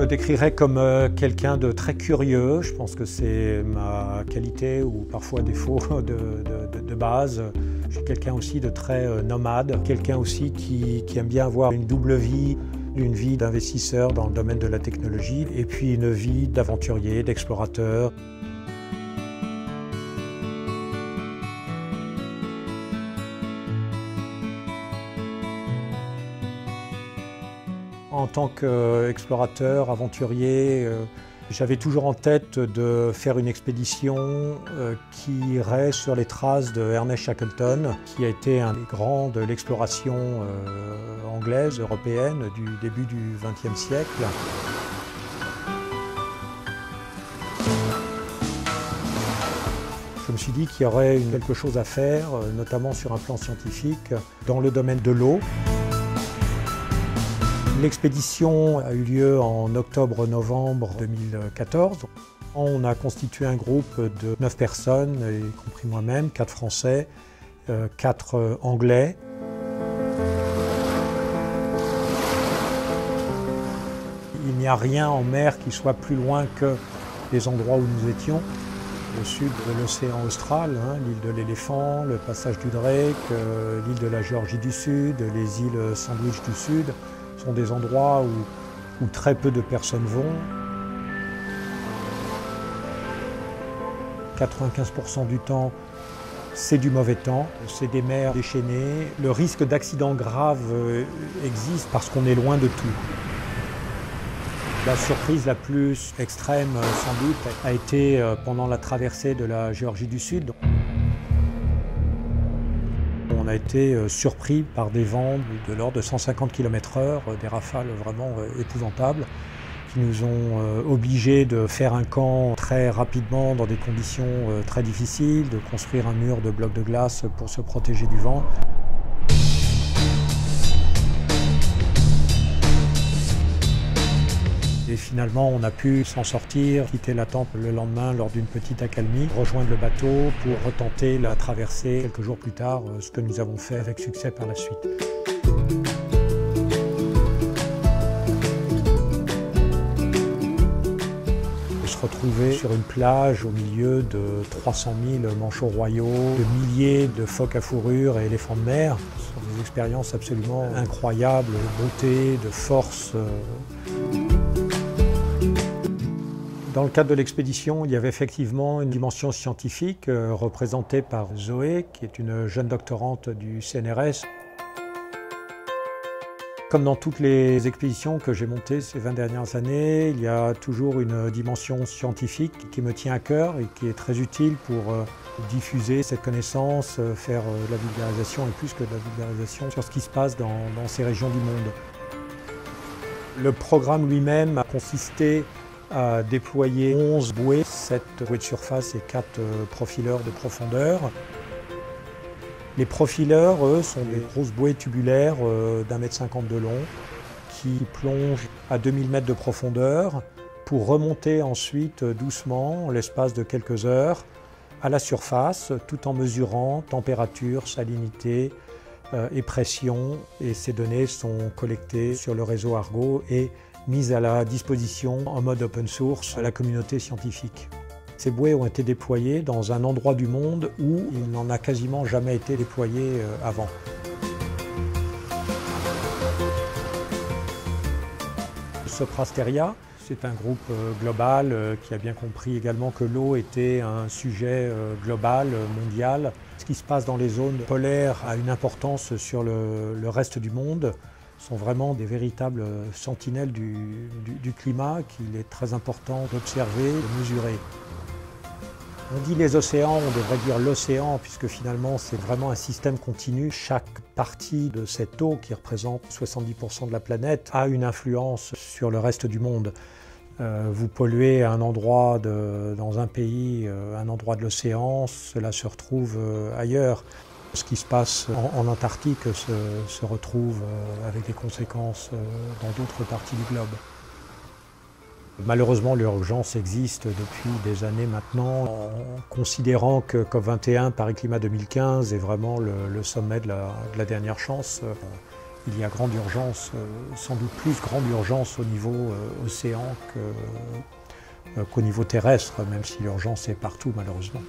décrirais comme quelqu'un de très curieux. Je pense que c'est ma qualité ou parfois défaut de base. Je suis quelqu'un aussi de très nomade, quelqu'un aussi qui aime bien avoir une double vie, une vie d'investisseur dans le domaine de la technologie et puis une vie d'aventurier, d'explorateur. En tant qu'explorateur, aventurier, j'avais toujours en tête de faire une expédition qui irait sur les traces de Ernest Shackleton, qui a été un des grands de l'exploration anglaise, européenne, du début du XXe siècle. Je me suis dit qu'il y aurait quelque chose à faire, notamment sur un plan scientifique, dans le domaine de l'eau. L'expédition a eu lieu en octobre-novembre 2014. On a constitué un groupe de 9 personnes, y compris moi-même, 4 Français, 4 Anglais. Il n'y a rien en mer qui soit plus loin que les endroits où nous étions. Le sud de l'océan Austral, l'île de l'Éléphant, le passage du Drake, l'île de la Géorgie du Sud, les îles Sandwich du Sud. Sont des endroits où très peu de personnes vont. 95% du temps, c'est du mauvais temps, c'est des mers déchaînées. Le risque d'accident grave existe parce qu'on est loin de tout. La surprise la plus extrême, sans doute, a été pendant la traversée de la Géorgie du Sud. On a été surpris par des vents de l'ordre de 150 km/h, des rafales vraiment épouvantables, qui nous ont obligés de faire un camp très rapidement dans des conditions très difficiles, de construire un mur de blocs de glace pour se protéger du vent. Et finalement, on a pu s'en sortir, quitter la tente le lendemain lors d'une petite accalmie, rejoindre le bateau pour retenter la traversée quelques jours plus tard, ce que nous avons fait avec succès par la suite. Se retrouver sur une plage au milieu de 300 000 manchots royaux, de milliers de phoques à fourrure et éléphants de mer, ce sont des expériences absolument incroyables, de beauté, de force. Dans le cadre de l'expédition, il y avait effectivement une dimension scientifique représentée par Zoé, qui est une jeune doctorante du CNRS. Comme dans toutes les expéditions que j'ai montées ces 20 dernières années, il y a toujours une dimension scientifique qui me tient à cœur et qui est très utile pour diffuser cette connaissance, faire de la vulgarisation et plus que de la vulgarisation sur ce qui se passe dans ces régions du monde. Le programme lui-même a consisté à déployer 11 bouées, 7 bouées de surface et 4 profileurs de profondeur. Les profileurs, eux, sont des grosses bouées tubulaires d'1,50 m de long qui plongent à 2000 mètres de profondeur pour remonter ensuite doucement, en l'espace de quelques heures, à la surface, tout en mesurant température, salinité et pression. Et ces données sont collectées sur le réseau Argo et mises à la disposition en mode open source à la communauté scientifique. Ces bouées ont été déployées dans un endroit du monde où il n'en a quasiment jamais été déployé avant. Soprasteria, c'est un groupe global qui a bien compris également que l'eau était un sujet global, mondial. Ce qui se passe dans les zones polaires a une importance sur le reste du monde. Sont vraiment des véritables sentinelles du climat qu'il est très important d'observer, de mesurer. On dit les océans, on devrait dire l'océan, puisque finalement c'est vraiment un système continu. Chaque partie de cette eau, qui représente 70% de la planète, a une influence sur le reste du monde. Vous polluez un endroit dans un pays, un endroit de l'océan, cela se retrouve ailleurs. Ce qui se passe en Antarctique se retrouve avec des conséquences dans d'autres parties du globe. Malheureusement, l'urgence existe depuis des années maintenant, en considérant que COP21, Paris Climat 2015, est vraiment le sommet de la dernière chance. Il y a grande urgence, sans doute plus grande urgence au niveau océan qu'au niveau terrestre, même si l'urgence est partout malheureusement.